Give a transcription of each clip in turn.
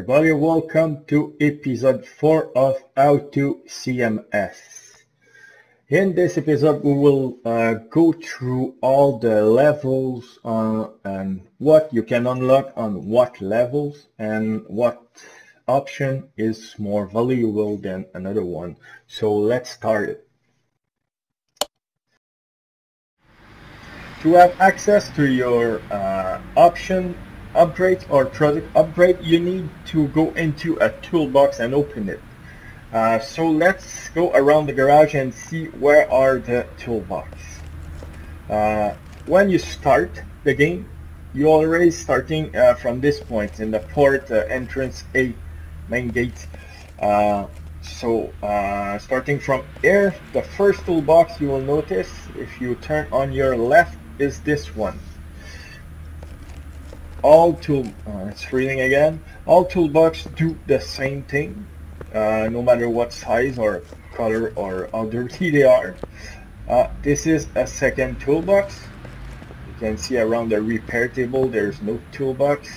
everybody, welcome to episode 4 of To CMS. In this episode we will go through all the levels and what you can unlock on what levels and what option is more valuable than another one. So let's start it. To have access to your option upgrade or product upgrade, you need to go into a toolbox and open it. So let's go around the garage and see where are the toolbox. When you start the game, you're already starting from this point in the port entrance A main gate. Starting from here, the first toolbox you will notice if you turn on your left is this one. It's reading again. All toolbox do the same thing, no matter what size or color or how dirty they are. This is a second toolbox. You can see around the repair table there's no toolbox.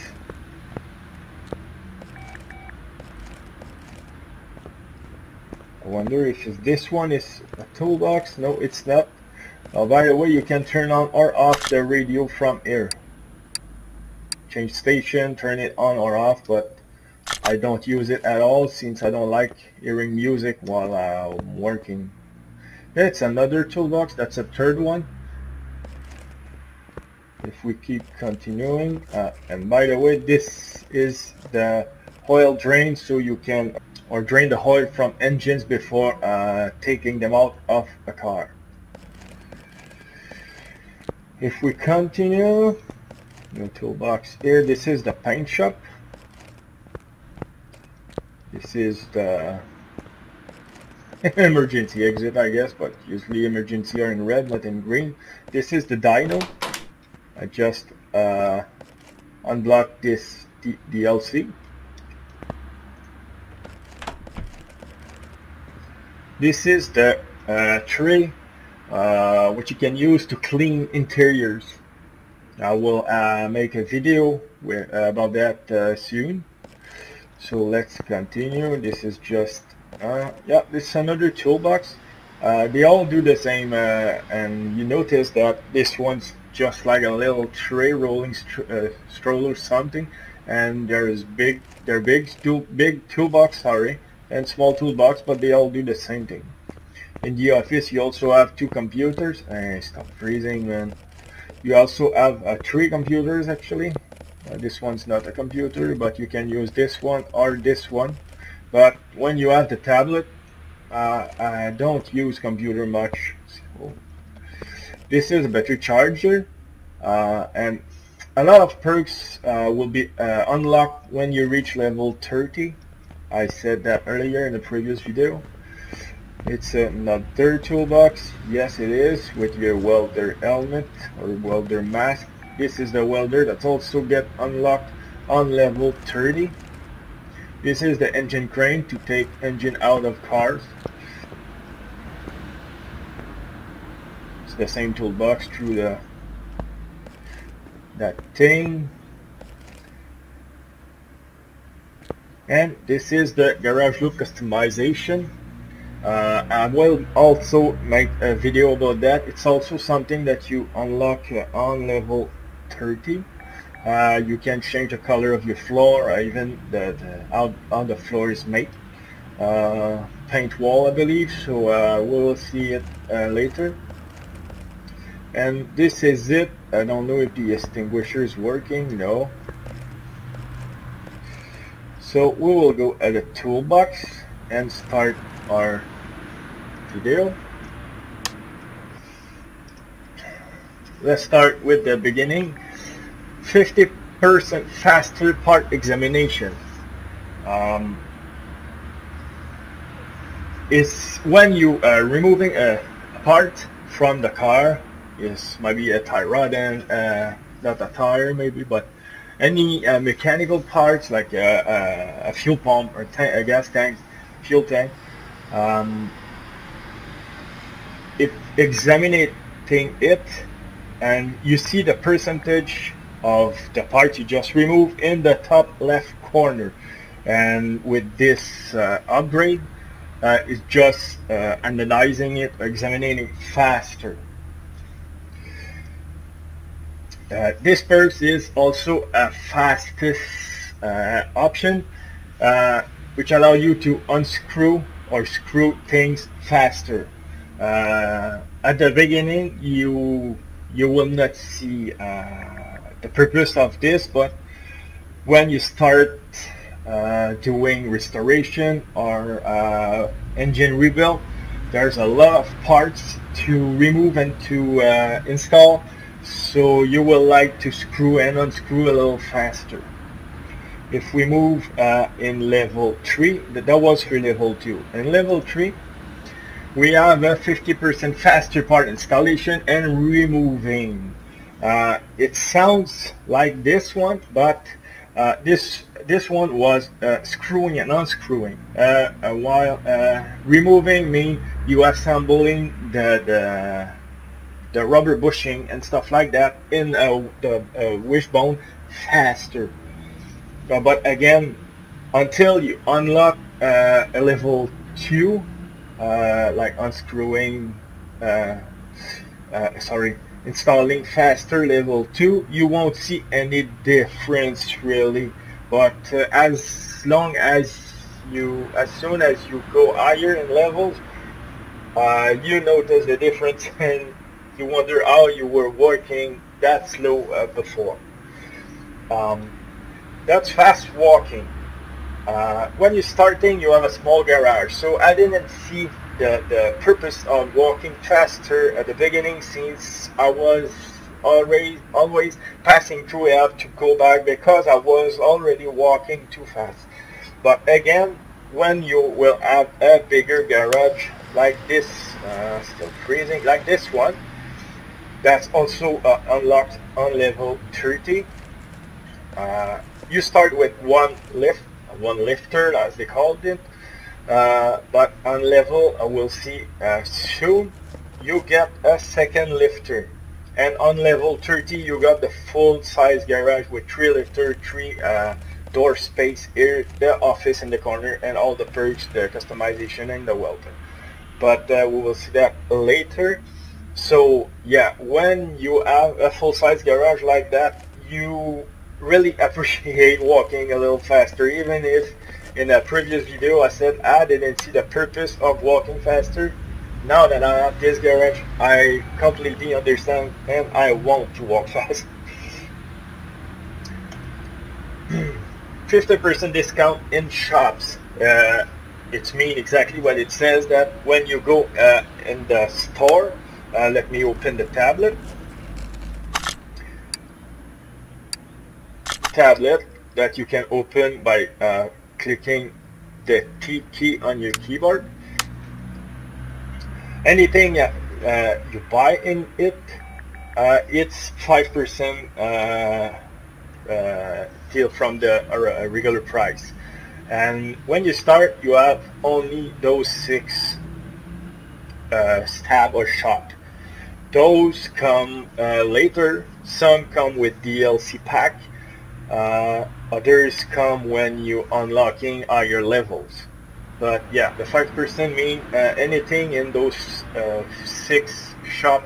I wonder if this one is a toolbox. No, it's not. By the way, you can turn on or off the radio from here. Change station, turn it on or off, but I don't use it at all since I don't like hearing music while I'm working. It's another toolbox. That's a third one. If we keep continuing, and by the way, this is the oil drain, so you can drain the oil from engines before taking them out of a car. If we continue, new toolbox here, this is the paint shop. This is the emergency exit, I guess, but usually emergency are in red, not in green. This is the dyno. I just unblocked this DLC. This is the tray which you can use to clean interiors. I will make a video about that soon. So let's continue. This is just yeah, this is another toolbox. They all do the same, and you notice that this one's just like a little tray, rolling stroller something, and there's big toolbox, sorry, and small toolbox, but they all do the same thing. In the office you also have two computers. Stop freezing, man. You also have 3 computers actually. This one's not a computer, but you can use this one or this one. But when you have the tablet, I don't use computer much. So this is a battery charger, and a lot of perks will be unlocked when you reach level 30. I said that earlier in the previous video. It's another toolbox. Yes, it is, with your welder helmet or welder mask. This is the welder that also get unlocked on level 30. This is the engine crane to take engine out of cars. It's the same toolbox through that thing. And this is the garage loop customization. I will also make a video about that. It's also something that you unlock on level 30. You can change the color of your floor, or even how the floor is made. Paint wall, I believe, so we will see it later. And this is it. I don't know if the extinguisher is working. No. So we will go at the toolbox and start our video. Let's start with the beginning. 50% faster part examination. Is when you are removing a part from the car. Is maybe a tie rod and not a tire maybe, but any mechanical parts like a fuel pump or a gas tank, fuel tank. If examining it, and you see the percentage of the part you just removed in the top left corner. And with this upgrade, it's just analyzing it, examining it faster. This burst is also a fastest option, which allow you to unscrew or screw things faster. At the beginning, you will not see the purpose of this, but when you start doing restoration or engine rebuild, there's a lot of parts to remove and to install, so you will like to screw and unscrew a little faster. If we move in level 3, that was for level 2. In level 3, we have a 50% faster part installation and removing. It sounds like this one, but this one was screwing and unscrewing, while removing means you assembling the rubber bushing and stuff like that in the wishbone faster. But again, until you unlock a level 2, like unscrewing, installing faster level 2, you won't see any difference really. But as soon as you go higher in levels, you notice the difference and you wonder how you were working that slow before. That's fast walking. When you're starting, you have a small garage, so I didn't see the purpose of walking faster at the beginning, since I was always passing through. I have to go back because I was already walking too fast. But again, when you will have a bigger garage like this, still freezing, like this one, that's also unlocked on level 30. You start with one lifter, as they called it, but on level, we'll see soon, you get a second lifter, and on level 30 you got the full size garage with 3 lifter, 3 door space here, the office in the corner, and all the perks, the customization, and the welcome. But we will see that later. So yeah, when you have a full size garage like that, you really appreciate walking a little faster, even if in a previous video I said I didn't see the purpose of walking faster. Now that I have this garage, I completely understand and I want to walk fast. 50% discount in shops. It means exactly what it says, that when you go in the store, let me open the tablet that you can open by clicking the T key on your keyboard. Anything you buy in it, it's 5% deal from the regular price. And when you start, you have only those 6 stab or shot. Those come later. Some come with DLC pack. Others come when you unlocking higher levels. But yeah, the 5% mean anything in those 6 shop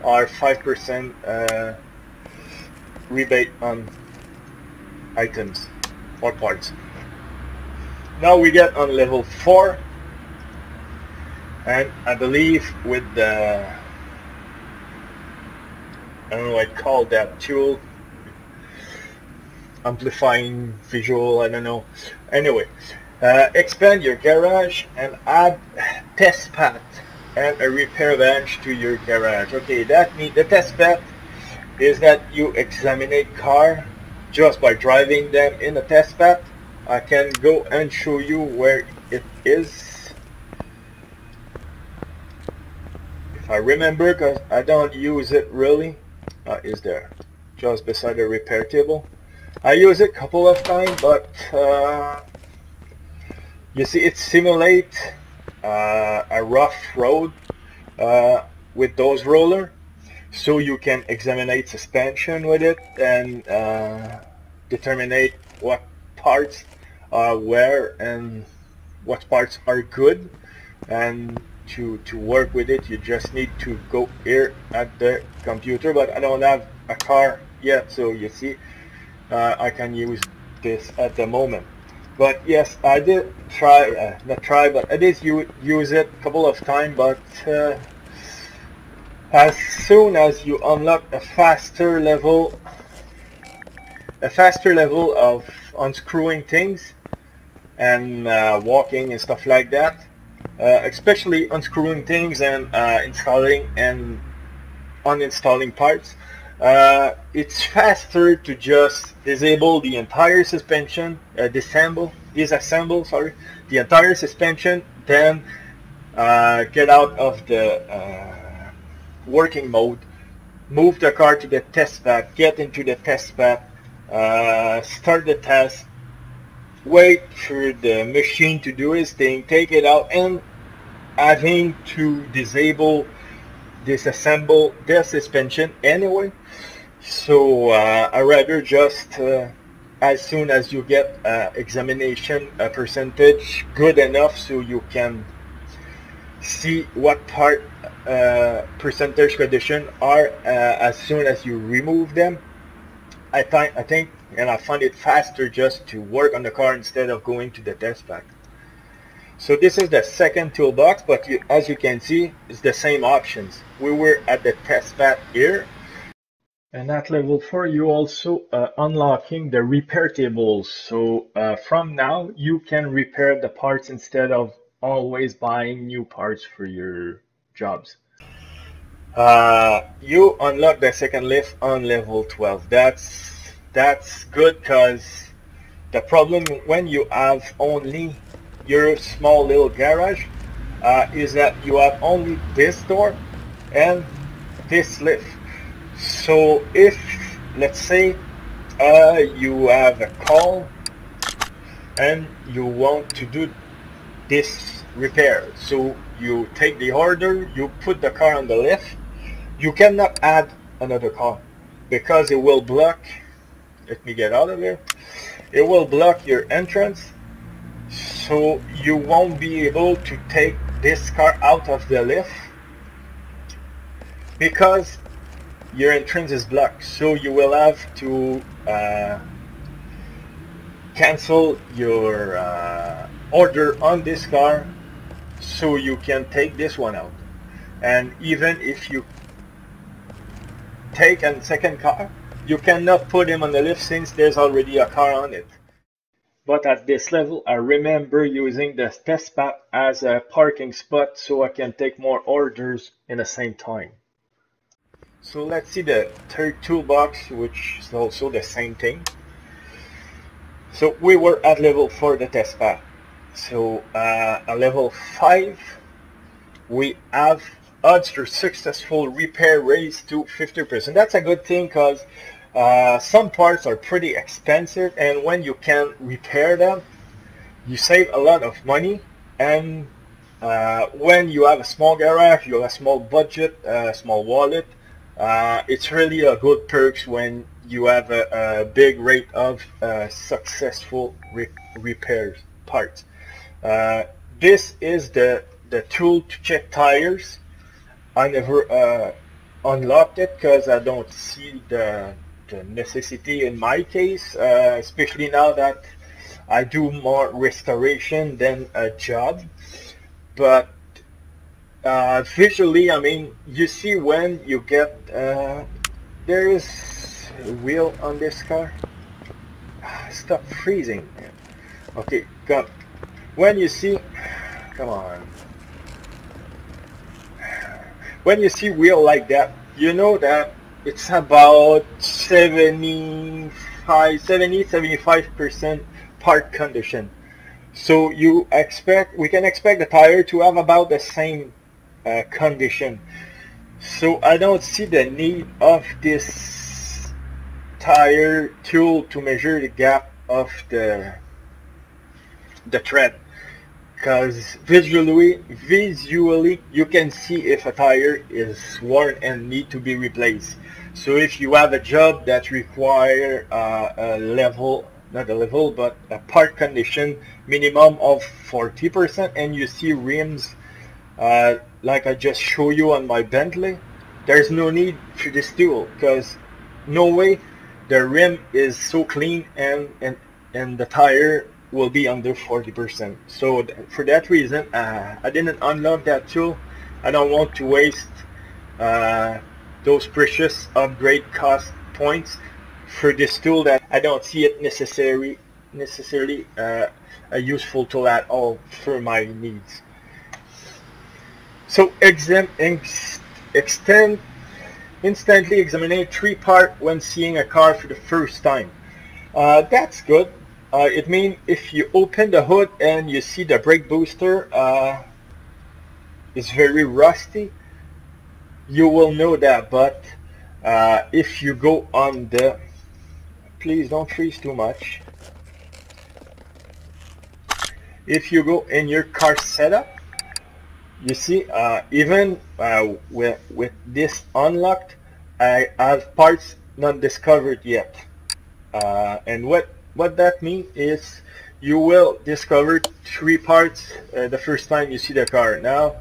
are 5% rebate on items or parts. Now we get on level 4, and I believe with the, I don't know what I call that tool, amplifying visual, I don't know. Anyway, expand your garage and add test path and a repair bench to your garage. Okay, that means the test path is that you examine car just by driving them in a test path. I can go and show you where it is, if I remember, because I don't use it really. Is there, just beside the repair table. I use it a couple of times, but you see, it simulates a rough road with those roller, so you can examine suspension with it and determine what parts where and what parts are good, and to work with it you just need to go here at the computer. But I don't have a car yet, so you see I can use this at the moment. But yes, I did try, not try, but I did use it a couple of times. But as soon as you unlock a faster level of unscrewing things and walking and stuff like that, especially unscrewing things and installing and uninstalling parts, it's faster to just disable the entire suspension, disassemble the entire suspension, then get out of the working mode, move the car to the test bed, get into the test bed, start the test, wait for the machine to do its thing, take it out, and having to disassemble the suspension anyway. So I rather just as soon as you get examination percentage good enough so you can see what part percentage condition are as soon as you remove them, I think and I find it faster just to work on the car instead of going to the test pack. So this is the second toolbox, but as you can see, it's the same options. We were at the test pad here, and at level 4 you also unlocking the repair tables. So from now you can repair the parts instead of always buying new parts for your jobs. You unlock the second lift on level 12. That's good, because the problem when you have only your small little garage is that you have only this door and this lift. So if, let's say, you have a call and you want to do this repair, so you take the order, you put the car on the lift, you cannot add another car because it will block. Let me get out of here. It will block your entrance, so you won't be able to take this car out of the lift because your entrance is blocked. So you will have to cancel your order on this car so you can take this one out. And even if you take a second car, you cannot put him on the lift since there's already a car on it. But at this level, I remember using the test pad as a parking spot so I can take more orders in the same time. So let's see the third toolbox, which is also the same thing. So we were at level 4, the test pad. So at level 5, we have odds for successful repair raised to 50%. That's a good thing, because some parts are pretty expensive, and when you can repair them, you save a lot of money. And when you have a small garage, you have a small budget, a small wallet, it's really a good perks when you have a big rate of successful repairs parts. This is the tool to check tires. I never unlocked it because I don't see the necessity in my case, especially now that I do more restoration than a job. But visually, I mean, you see when you get there is a wheel on this car. Stop freezing. Okay, come. When you see, come on. When you see wheel like that, you know that it's about 75% part condition. So we can expect the tire to have about the same condition. So I don't see the need of this tire tool to measure the gap of the tread, because visually you can see if a tire is worn and need to be replaced. So if you have a job that require a level not a level, but a part condition minimum of 40%, and you see rims like I just showed you on my Bentley. There's no need for this tool because no way the rim is so clean and the tire will be under 40%. So for that reason, I didn't unlock that tool. I don't want to waste those precious upgrade cost points for this tool that I don't see it necessarily a useful tool at all for my needs. So instantly examine 3 parts when seeing a car for the first time. That's good. It means if you open the hood and you see the brake booster is very rusty, you will know that. But if you go on the, please don't freeze too much. If you go in your car setup, you see even with this unlocked, I have parts not discovered yet. And what that means is you will discover 3 parts the first time you see the car. Now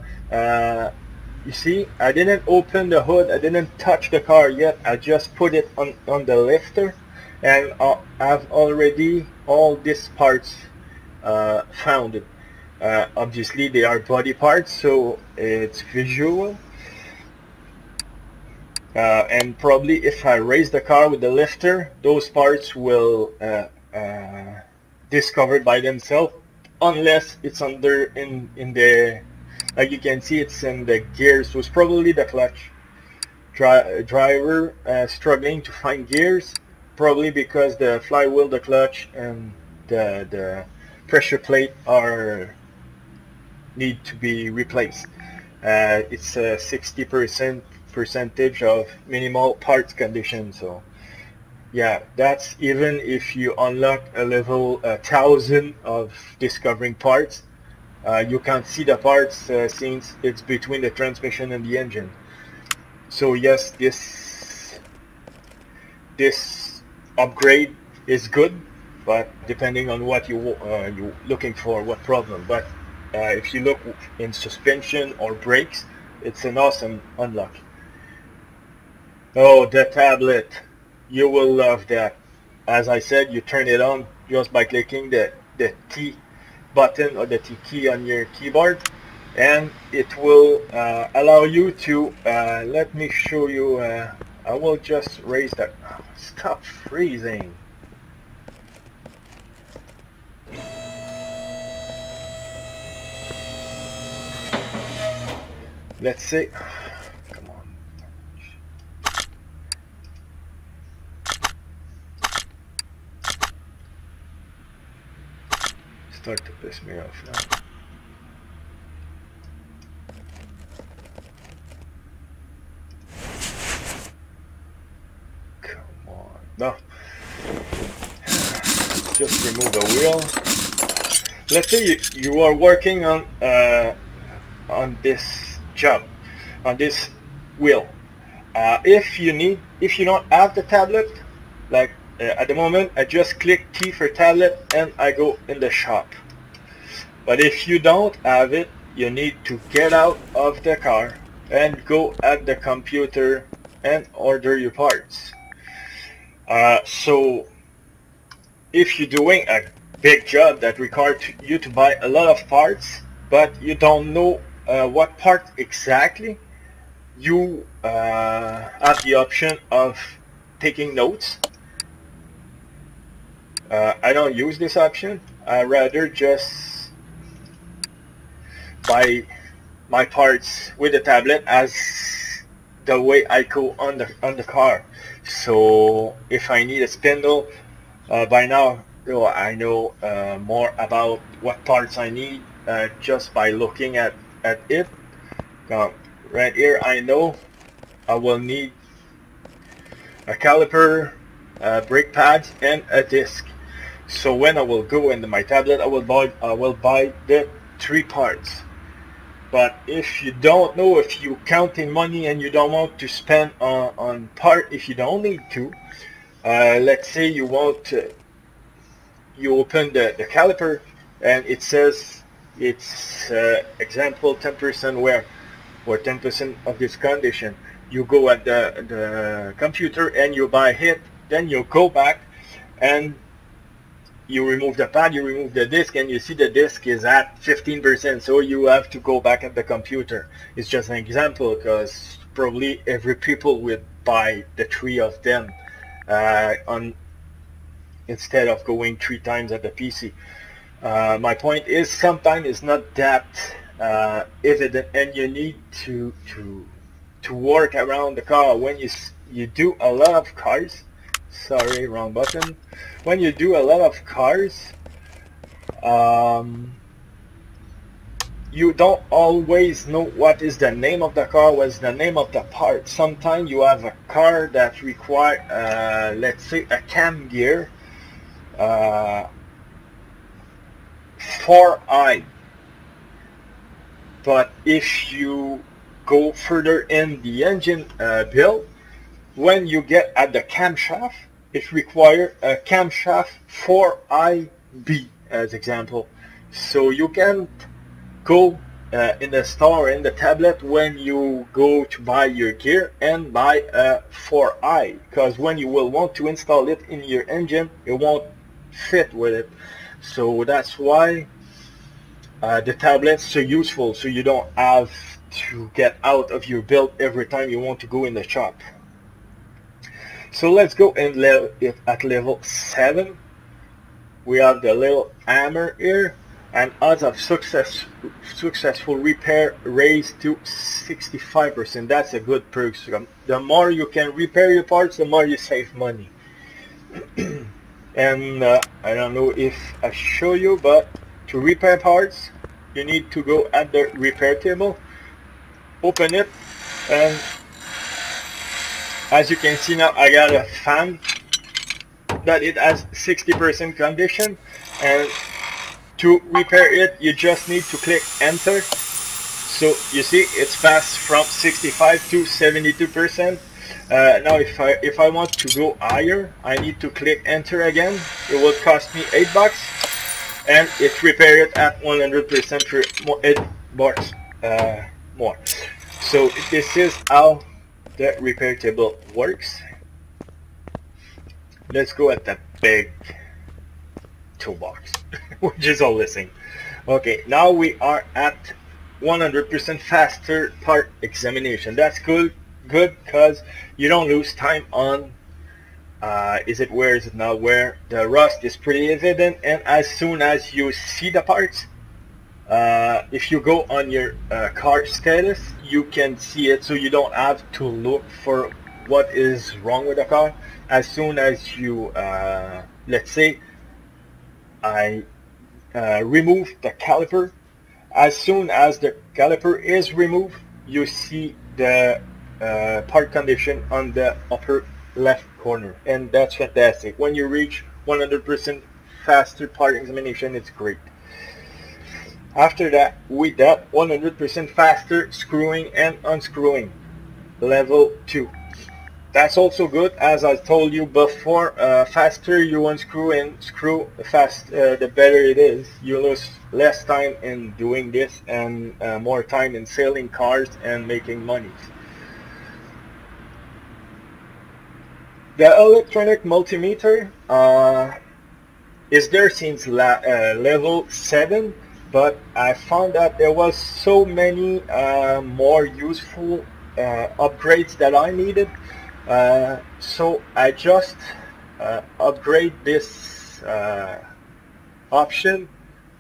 you see I didn't open the hood, I didn't touch the car yet, I just put it on the lifter, and I've already all these parts found. Obviously they are body parts, so it's visual. And probably if I raise the car with the lifter, those parts will discovered by themselves, unless it's under in the, like you can see, it's in the gears. So it's probably the clutch driver struggling to find gears, probably because the flywheel, the clutch, and the pressure plate are need to be replaced. It's a 60% percentage of minimal parts condition. So yeah, that's even if you unlock a level 1000 of discovering parts. You can't see the parts since it's between the transmission and the engine. So yes, this upgrade is good, but depending on what you're looking for, what problem. But if you look in suspension or brakes, it's an awesome unlock. Oh, the tablet, you will love that. As I said, you turn it on just by clicking the T button or the T key on your keyboard, and it will allow you to let me show you. I will just raise that. Oh, stop freezing. Let's see. Come on. Start to piss me off now. Come on. No. Just remove the wheel. Let's say you are working on this job, on this wheel. If you don't have the tablet, like at the moment I just click T for tablet and I go in the shop. But if you don't have it, you need to get out of the car and go at the computer and order your parts. So if you're doing a big job that requires you to buy a lot of parts, but you don't know what part exactly, you have the option of taking notes. I don't use this option. I rather just buy my parts with the tablet as the way I go on the car. So if I need a spindle, by now I know more about what parts I need just by looking at it. Right here I know I will need a caliper, brake pads, and a disc. So when I will go into my tablet, I will buy the 3 parts. But if you don't know, if you counting money and you don't want to spend on part, if you don't need to, let's say you want you open the caliper, and it says it's example 10% wear or 10% of this condition. You go at the computer and you buy it, then you go back and you remove the pad, you remove the disc, and you see the disc is at 15%, so you have to go back at the computer. It's just an example, because probably every people would buy the 3 of them instead of going 3 times at the PC. My point is, sometimes it's not that evident, and you need to work around the car. When you do a lot of cars, sorry, wrong button. When you do a lot of cars, you don't always know what is the name of the car, what's the name of the part. Sometimes you have a car that require, let's say, a cam gear 4i. But if you go further in the engine build, when you get at the camshaft, it requires a camshaft 4IB as example. So you can't go in the store, in the tablet, when you go to buy your gear and buy a 4i, because when you will want to install it in your engine, it won't fit with it. So that's why the tablets are useful, so you don't have to get out of your build every time you want to go in the shop. So let's go and at level 7. We have the little hammer here, and odds of successful repair raised to 65%. That's a good perk. The more you can repair your parts, the more you save money. And I don't know if I show you, but to repair parts, you need to go at the repair table, open it, and as you can see now, I got a fan that it has 60% condition, and to repair it, you just need to click enter. So you see it's passed from 65 to 72%. Now if I want to go higher, I need to click enter again. It will cost me $8, and it repair it at 100% for $8 more. So this is how the repair table works. Let's go at the big toolbox, which is all listening. Okay, now we are at 100% faster part examination. That's good because you don't lose time on is it wear, is it not wear. The rust is pretty evident, and as soon as you see the parts, if you go on your car status, you can see it, so you don't have to look for what is wrong with the car. As soon as you let's say I remove the caliper, as soon as the caliper is removed, you see the part condition on the upper left corner, and that's fantastic. When you reach 100% faster part examination, it's great. After that, with that 100% faster screwing and unscrewing, level 2. That's also good, as I told you before. Faster you unscrew and screw the better it is. You lose less time in doing this, and more time in selling cars and making money. The electronic multimeter is there since level 7, but I found that there was so many more useful upgrades that I needed. So I just upgrade this option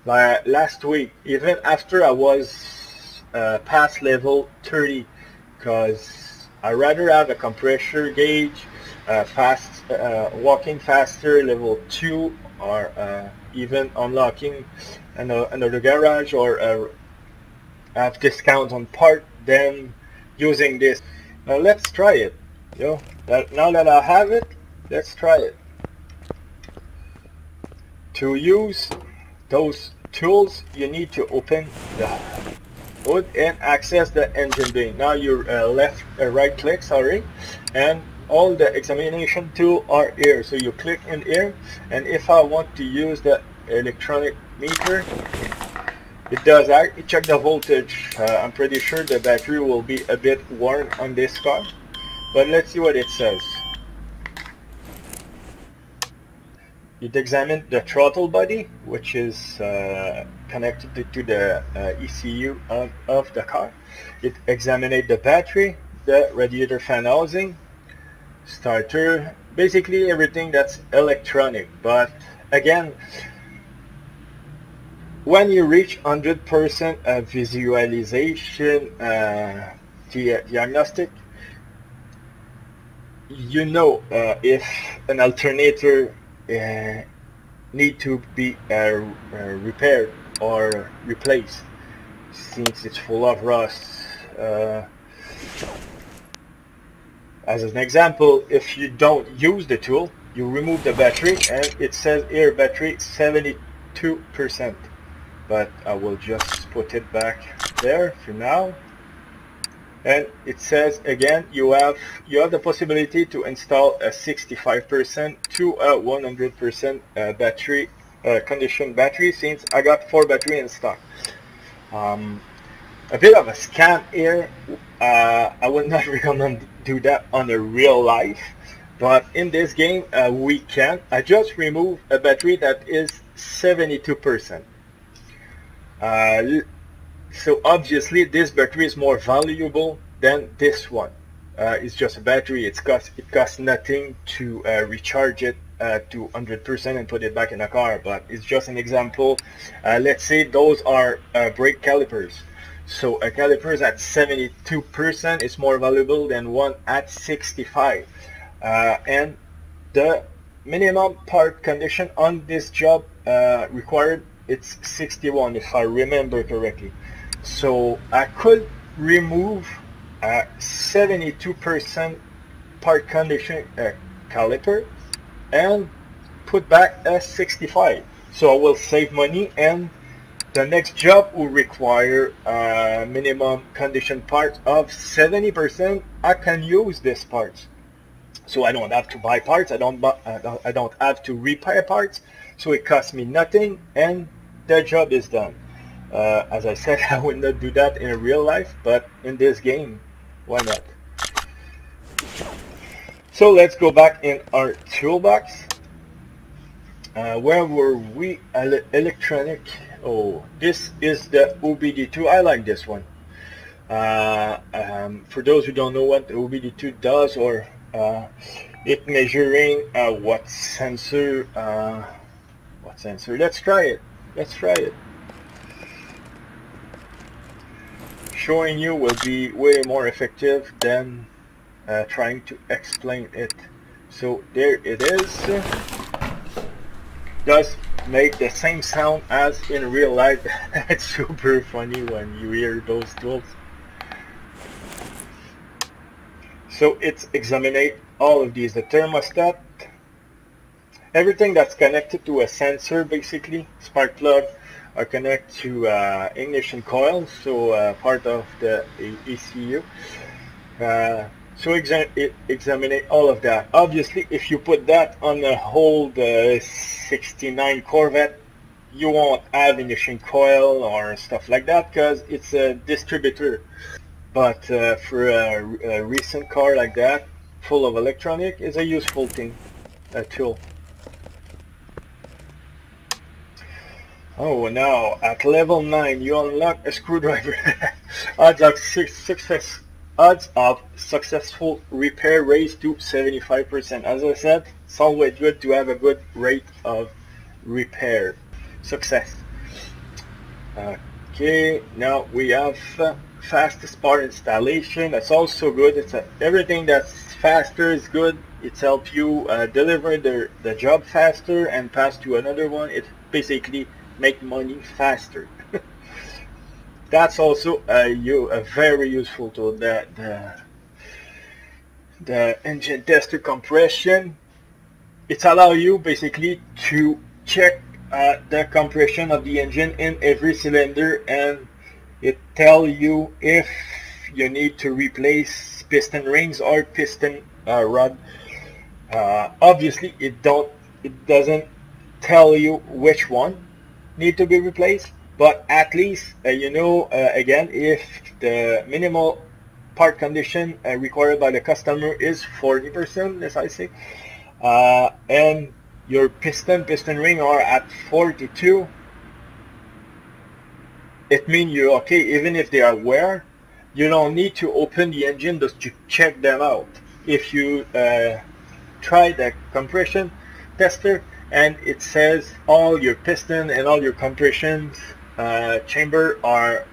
last week, even after I was past level 30, because I rather have a compressor gauge, walking faster, level 2, or even unlocking another garage, or have discounts on part, than using this. Now let's try it. Now that I have it, let's try it. To use those tools, you need to open the hood and access the engine bay. Now you right click, sorry, and all the examination tool are here. So you click in here, and if I want to use the electronic meter, it does that. It check the voltage. I'm pretty sure the battery will be a bit warm on this car, but let's see what it says. It examined the throttle body, which is connected to the ECU of the car. It examined the battery, the radiator fan housing, starter, basically everything that's electronic. But again, when you reach 100% visualization diagnostic, you know if an alternator need to be repaired or replaced, since it's full of rust. As an example, if you don't use the tool, you remove the battery, and it says here battery 72%, but I will just put it back there for now. And it says again, you have the possibility to install a 65% to a 100% battery condition battery, since I got 4 battery in stock. A bit of a scam here. I would not recommend do that on a real life, but in this game we can. I just removed a battery that is 72%. So obviously this battery is more valuable than this one. It's just a battery. It costs nothing to recharge it to 100% and put it back in a car. But it's just an example. Let's say those are brake calipers. So a calipers at 72% is more valuable than one at 65. And the minimum part condition on this job required, it's 61 if I remember correctly. So I could remove a 72% part condition caliper and put back a 65. So I will save money, and the next job will require a minimum condition part of 70%. I can use this part, so I don't have to buy parts. I don't have to repair parts. So it costs me nothing, and the job is done. As I said, I would not do that in real life, but in this game, why not? So let's go back in our toolbox. Where were we? Electronic. Oh, this is the OBD2. I like this one. For those who don't know what the OBD2 does, or it measuring what sensor. Let's try it. Showing you will be way more effective than trying to explain it. So there it is. Does make the same sound as in real life. It's super funny when you hear those tools. So it's examining all of these, the thermostat, everything that's connected to a sensor, basically. Spark plug are connected to ignition coil, so part of the ECU. So examine all of that. Obviously, if you put that on a whole 69 Corvette, you won't have ignition coil or stuff like that, because it's a distributor. But for a recent car like that, full of electronic, is a useful thing, a tool. Oh, now at level 9 you unlock a screwdriver. Odds of successful repair raised to 75%. As I said, it's always good to have a good rate of repair success. Okay, now we have fastest part installation. That's also good. It's everything that's faster is good. It helps you deliver the job faster and pass to another one. It basically make money faster. That's also a very useful tool. The engine tester compression. It allows you basically to check the compression of the engine in every cylinder, and it tells you if you need to replace piston rings or piston rod. Obviously, it doesn't tell you which one need to be replaced, but at least you know, again, if the minimal part condition required by the customer is 40%, as I say, and your piston ring are at 42, it means you're okay. Even if they are wear, you don't need to open the engine just to check them out. If you try the compression tester and it says all your piston and all your compression chamber are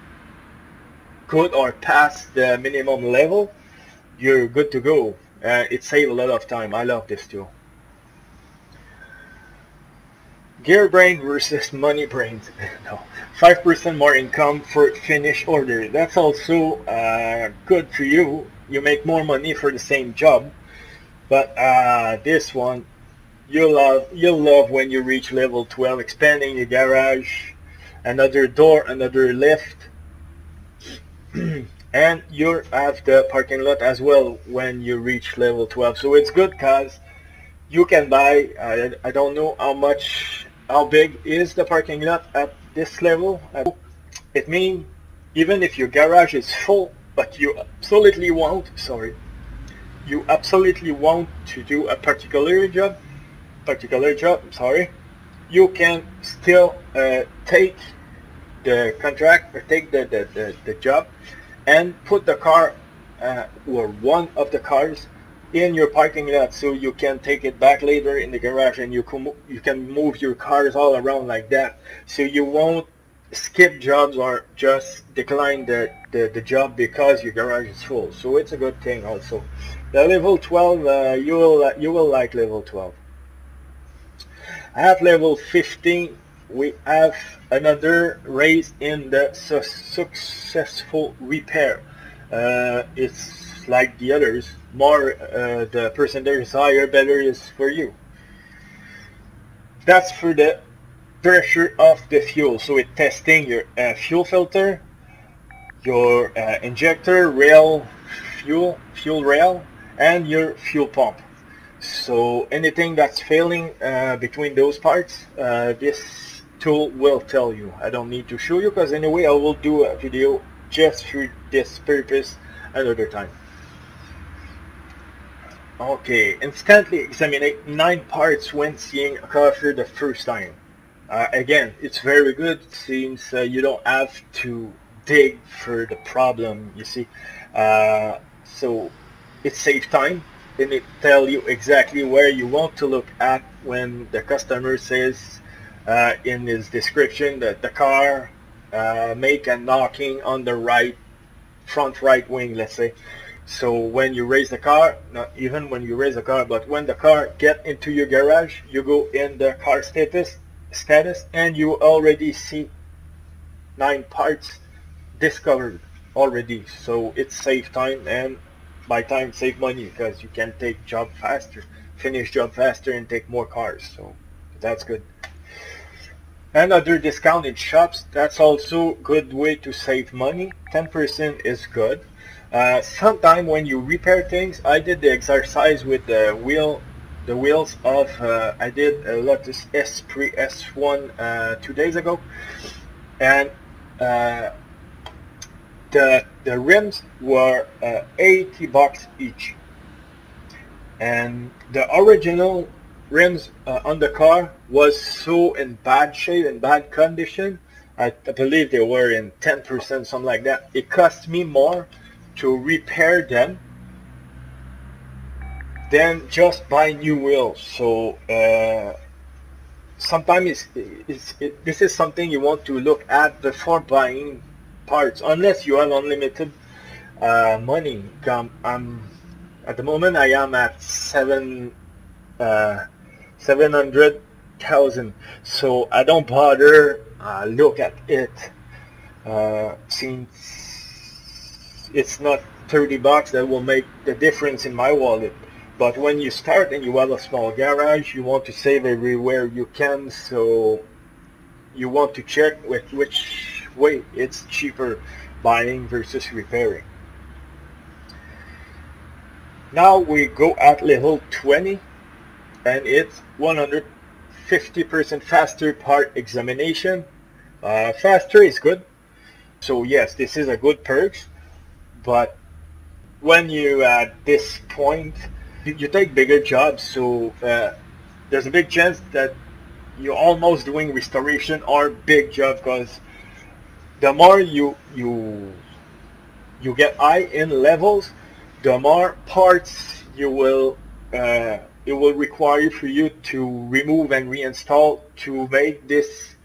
good or past the minimum level, you're good to go. It saves a lot of time. I love this tool. Gear brain versus money brains. No, 5% more income for finished order. That's also good for you. You make more money for the same job. But this one, you'll love when you reach level 12, expanding your garage, another door, another lift, and you have the parking lot as well when you reach level 12. So it's good because you can buy, I don't know how big is the parking lot at this level. It means even if your garage is full, but you absolutely want to do a particular job, you can still take the contract or take the job and put the car or one of the cars in your parking lot, so you can take it back later in the garage, and you can move your cars all around like that, so you won't skip jobs or just decline the job because your garage is full. So it's a good thing also. The level 12, you will like level 12. At level 15, we have another raise in the successful repair. It's like the others. More the percentage is higher, better is for you. That's for the pressure of the fuel. So it's testing your fuel filter, your injector, fuel rail, and your fuel pump. So anything that's failing between those parts, this tool will tell you. I don't need to show you because anyway I will do a video just for this purpose another time. Okay, instantly examine 9 parts when seeing a car for the first time. Again, it's very good since you don't have to dig for the problem, you see. So it saves time, and it tells you exactly where you want to look at when the customer says in his description that the car make a knocking on the front right wing, let's say. So when you raise the car, not even when you raise the car, but when the car get into your garage, you go in the car status, and you already see 9 parts discovered already. So it saves time, and by time save money, because you can finish job faster and take more cars. So that's good. And other discounted shops, that's also good way to save money. 10% is good. Sometime when you repair things, I did the exercise with the wheels of I did a Lotus Esprit S1 2 days ago, and the rims were $80 each, and the original rims on the car was so in bad shape, in bad condition. I believe they were in 10%, something like that. It cost me more to repair them than just buy new wheels. So sometimes this is something you want to look at before buying parts, unless you have unlimited money. At the moment I am at 700,000, so I don't bother look at it since it's not $30 that will make the difference in my wallet. But when you start and you have a small garage, you want to save everywhere you can, so you want to check with which way it's cheaper, buying versus repairing. Now we go at level 20, and it's 150% faster part examination. Faster is good, so yes, this is a good perk. But when you at this point, you take bigger jobs, so there's a big chance that you're almost doing restoration or big job, because the more you get high in levels, the more parts it will require for you to remove and reinstall to make this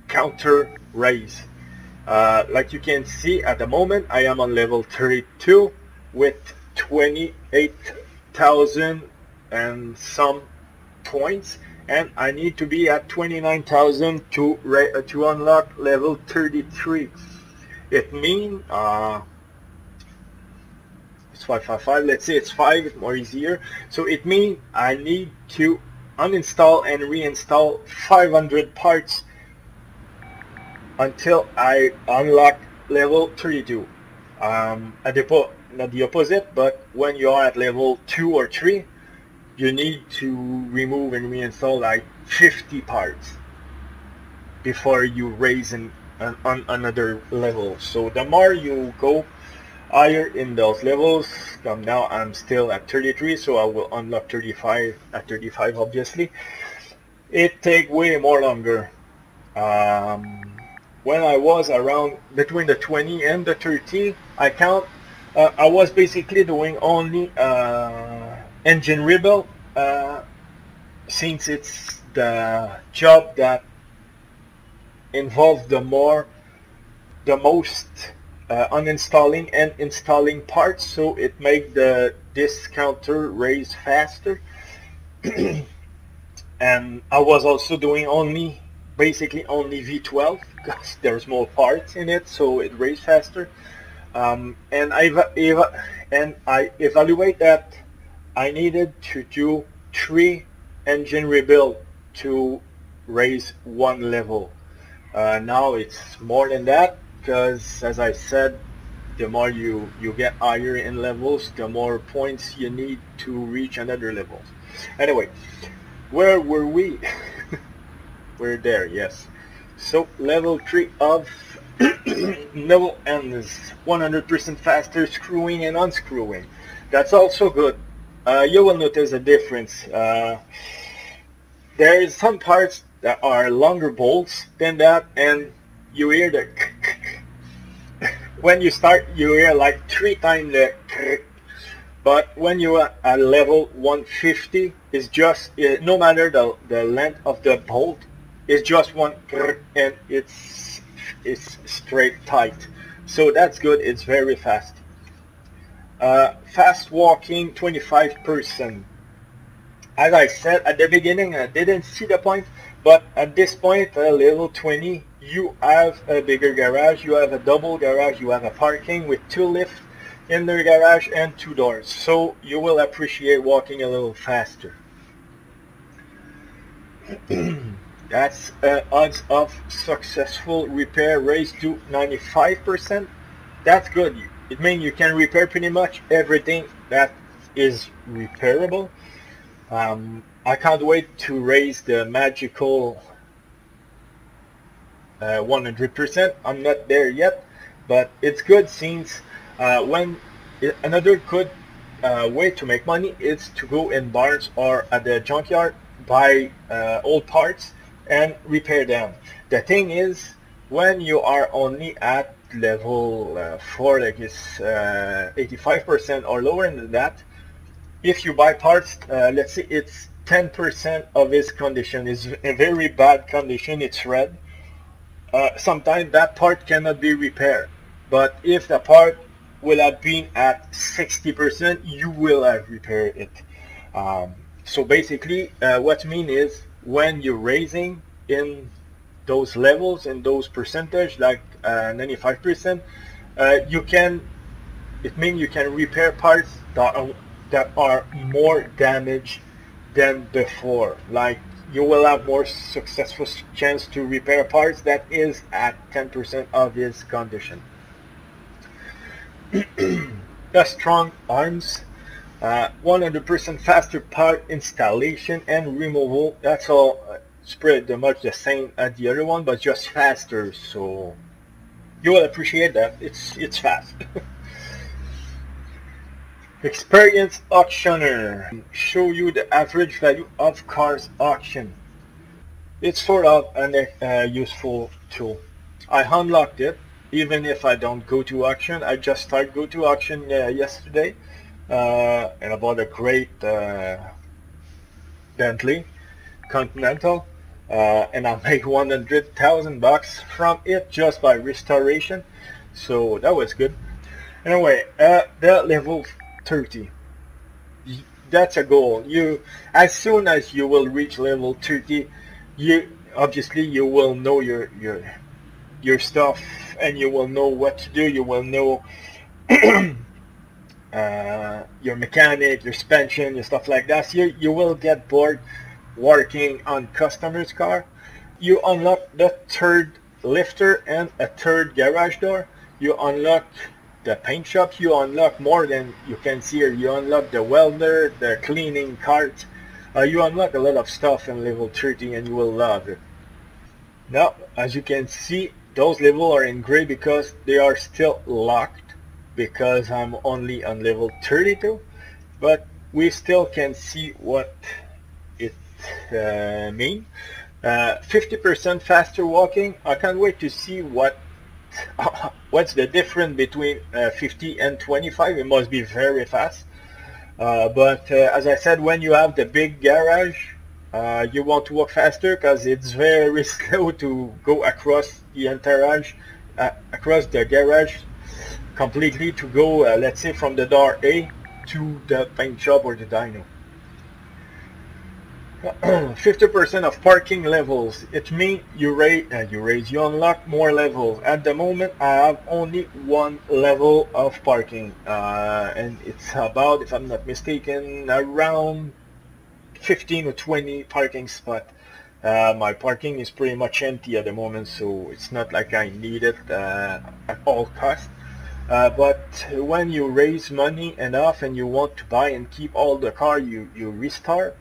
counter raise. Like you can see at the moment, I am on level 32 with 28,000 and some points, and I need to be at 29,000 to unlock level 33. It means it's 555. Let's say it's 5, it's more easier. So it means I need to uninstall and reinstall 500 parts until I unlock level 32. Not the opposite, but when you are at level 2 or 3, you need to remove and reinstall like 50 parts before you raise on another level. So the more you go higher in those levels, now I'm still at 33, so I will unlock 35 at 35 obviously. It take way more longer. When I was around between the 20 and the 30, I was basically doing only engine rebuild, since it's the job that involves the most uninstalling and installing parts, so it makes this counter raise faster. And I was also doing basically only V12 because there's more parts in it, so it raised faster. And I evaluate that I needed to do 3 engine rebuild to raise 1 level. Now it's more than that, because as I said, the more you get higher in levels, the more points you need to reach another level. Anyway, where were we? We're there, yes. So level 3 of level N is 100% faster screwing and unscrewing. That's also good. You will notice a difference. There is some parts that are longer bolts than that, and you hear the when you start, you hear like 3 times the but when you are at level 150, it's just no matter the length of the bolt, it's just one and it's straight tight. So that's good. It's very fast. Fast walking 25%. As I said at the beginning, I didn't see the point, but at this point, level 20, you have a bigger garage, you have a double garage, you have a parking with 2 lifts in the garage and 2 doors, so you will appreciate walking a little faster. That's odds of successful repair raised to 95%. That's good. It means you can repair pretty much everything that is repairable. I can't wait to raise the magical 100%. I'm not there yet, but it's good, since another good way to make money is to go in barns or at the junkyard, buy old parts and repair them. The thing is, when you are only at level 4, like it's 85% or lower than that, if you buy parts, let's say it's 10% of its condition is a very bad condition, it's red, sometimes that part cannot be repaired. But if the part will have been at 60%, you will have repaired it. So basically, what I mean is, when you're raising in those levels and those percentage, like 95%, it means you can repair parts that are more damaged than before. Like, you will have more successful chance to repair parts that is at 10% of its condition. strong arms, 100% faster part installation and removal. That's all pretty much the same as the other one, but just faster. So you will appreciate that. It's fast. Experienced auctioneer. Show you the average value of cars auction. It's sort of a useful tool. I unlocked it, even if I don't go to auction. I just started go to auction yesterday, and I bought a great Bentley Continental, and I made 100,000 bucks from it just by restoration. So that was good. Anyway, the level 30. That's a goal. As soon as you will reach level 30, you will know your stuff, and you will know what to do. You will know your mechanic, your suspension, your stuff like that. So you will get bored working on customers' car. You unlock the third lifter and a third garage door. You unlock the paint shop. You unlock more than you can see here. You unlock the welder, the cleaning cart. You unlock a lot of stuff in level 30, and you will love it. Now, as you can see, those levels are in gray because they are still locked, because I'm only on level 32, but we still can see what it means. 50% faster walking. I can't wait to see what's the difference between 50 and 25. It must be very fast. But as I said, when you have the big garage, you want to walk faster because it's very slow to go across the across the garage completely, to go, let's say, from the door A to the paint shop or the dyno. 50% of parking levels. It means you unlock more levels. At the moment, I have only one level of parking, and it's about, if I'm not mistaken, around 15 or 20 parking spots. My parking is pretty much empty at the moment, so it's not like I need it at all costs. But when you raise money enough and you want to buy and keep all the car you restart,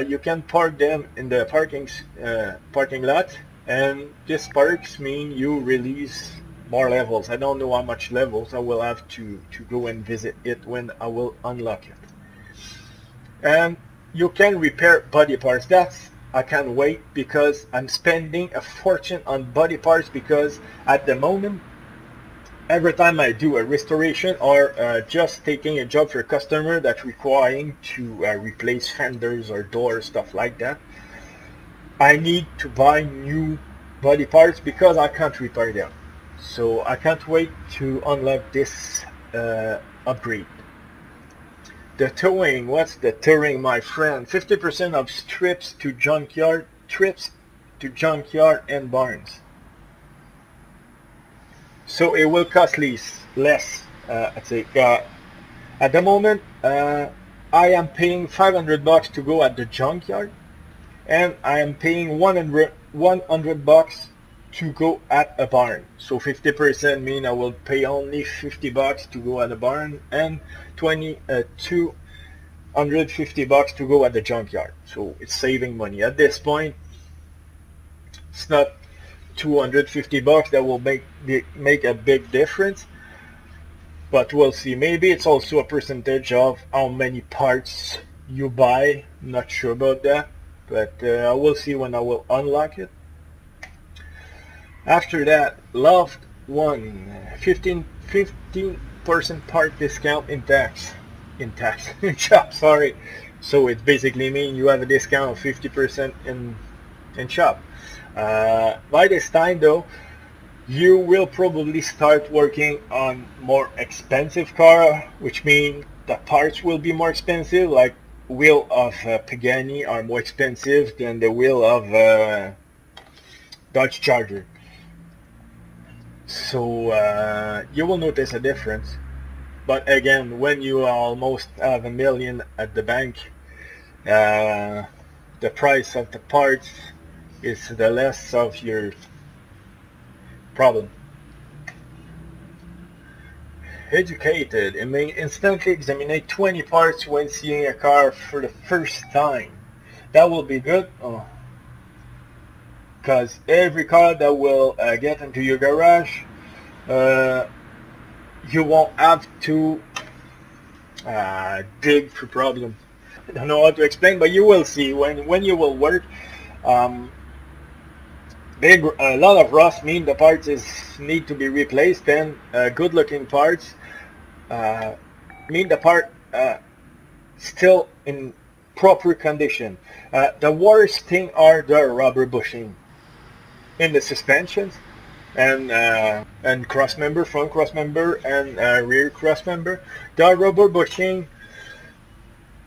you can park them in the parking lot, and this parks mean you release more levels. I don't know how much levels. I will have to go and visit it when I will unlock it. And you can repair body parts. I can't wait, because I'm spending a fortune on body parts, because at the moment, every time I do a restoration or just taking a job for a customer that's requiring to replace fenders or doors, stuff like that, I need to buy new body parts because I can't repair them. So I can't wait to unlock this upgrade. The towing. What's the towing, my friend? 50% of trips to junkyard and barns. So it will cost less. I'd say. At the moment, I am paying 500 bucks to go at the junkyard, and I am paying 100 bucks to go at a barn. So 50% mean I will pay only 50 bucks to go at a barn, and 250 bucks to go at the junkyard. So it's saving money. At this point, it's not 250 bucks that will make a big difference, but we'll see. Maybe it's also a percentage of how many parts you buy. Not sure about that, but I will see when I will unlock it. After that, Loft 1, 15% part discount in shop, sorry. So it basically means you have a discount of 50% in shop. By this time though, you will probably start working on more expensive car, which means the parts will be more expensive. Like wheel of Pagani are more expensive than the wheel of Dodge Charger. So you will notice a difference. But again, when you almost have $1 million at the bank, the price of the parts is the less of your problem. educated and may instantly examine 20 parts when seeing a car for the first time. That will be good, because every car that will get into your garage, you won't have to dig for problems. I don't know how to explain, but you will see when you will work. A lot of rust mean the parts need to be replaced, and good looking parts mean the part still in proper condition. The worst thing are the rubber bushing in the suspensions and cross member, front cross member and rear cross member. The rubber bushing,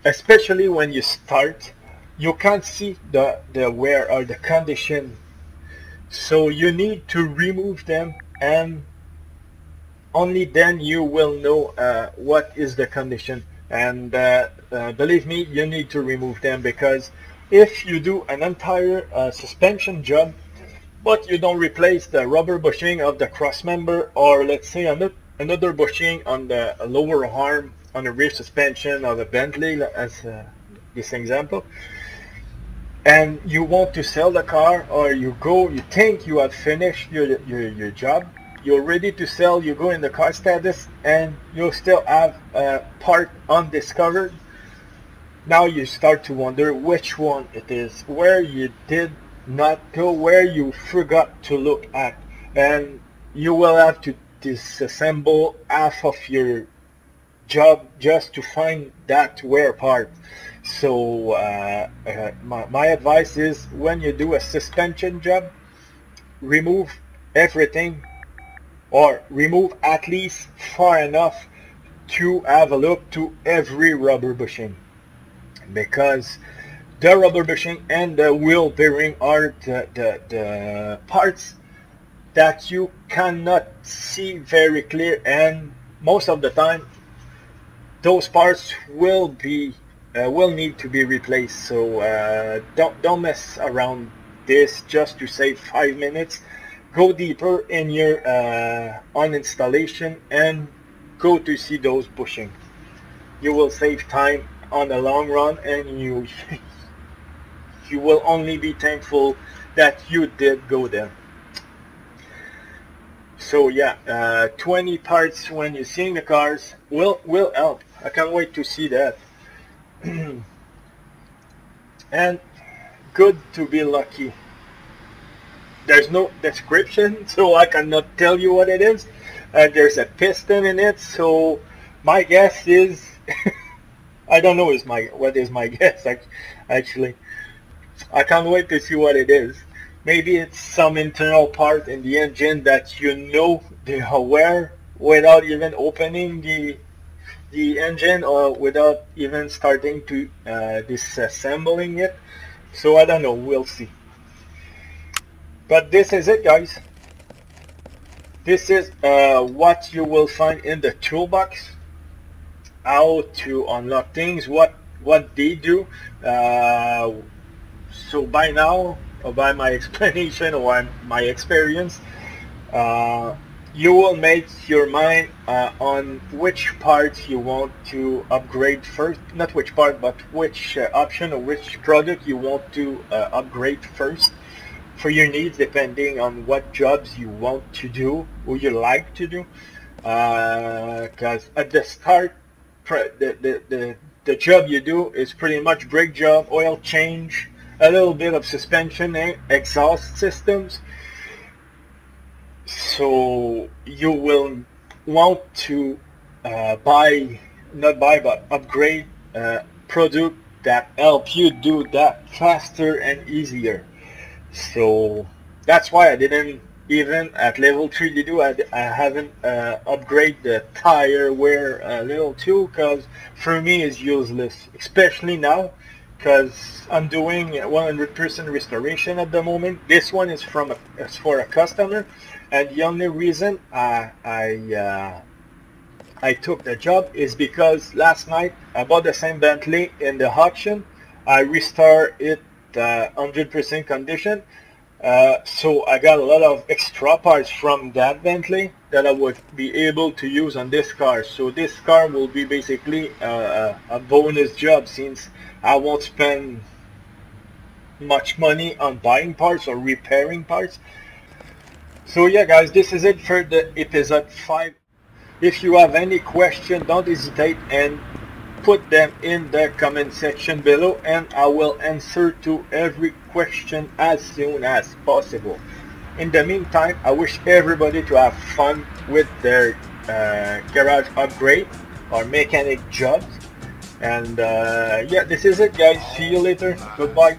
especially when you start, you can't see the wear or the condition. So you need to remove them, and only then you will know what is the condition. And believe me, you need to remove them, because if you do an entire suspension job but you don't replace the rubber bushing of the cross member, or let's say another bushing on the lower arm on the rear suspension of a Bentley, as this example, and you want to sell the car, or you think you have finished your job, you're ready to sell, you go in the car status and you still have a part undiscovered. Now you start to wonder which one it is, where you did not go, where you forgot to look at, and you will have to disassemble half of your job just to find that wear part. So my advice is, when you do a suspension job, remove everything, or remove at least far enough to have a look to every rubber bushing, because the rubber bushing and the wheel bearing are the parts that you cannot see very clear, and most of the time those parts will need to be replaced. So don't mess around this just to save 5 minutes. Go deeper in your on installation and go to see those bushing. You will save time on the long run, and you will only be thankful that you did go there. So yeah, 20 parts when you're seeing the cars will help. I can't wait to see that. And good to be lucky. There's no description, so I cannot tell you what it is. There's a piston in it, so my guess is I don't know what is my guess actually. I can't wait to see what it is. Maybe it's some internal part in the engine that they are aware without even opening the engine, or without even starting to disassembling it. So I don't know, we'll see. But this is it, guys. This is what you will find in the toolbox. How to unlock things, what they do. So by now, or by my explanation or my experience, you will make your mind on which parts you want to upgrade first. Not which part, but which option or which product you want to upgrade first for your needs, depending on what jobs you want to do or you like to do. Because at the start, the job you do is pretty much brake job, oil change, a little bit of suspension and exhaust systems. So you will want to upgrade product that help you do that faster and easier. So that's why I didn't even at level 3 I haven't upgrade the tire wear a little too, because for me it's useless, especially now, because I'm doing 100% restoration at the moment. This one is for a customer, and the only reason I took the job is because last night I bought the same Bentley in the auction. I restored it 100% condition. So I got a lot of extra parts from that Bentley that I would be able to use on this car. So this car will be basically a bonus job, since I won't spend much money on buying parts or repairing parts. So yeah guys, this is it for the episode 5. If you have any question, don't hesitate and put them in the comment section below, and I will answer to every question as soon as possible. In the meantime, I wish everybody to have fun with their garage upgrade or mechanic jobs. And yeah, this is it guys. See you later. Goodbye.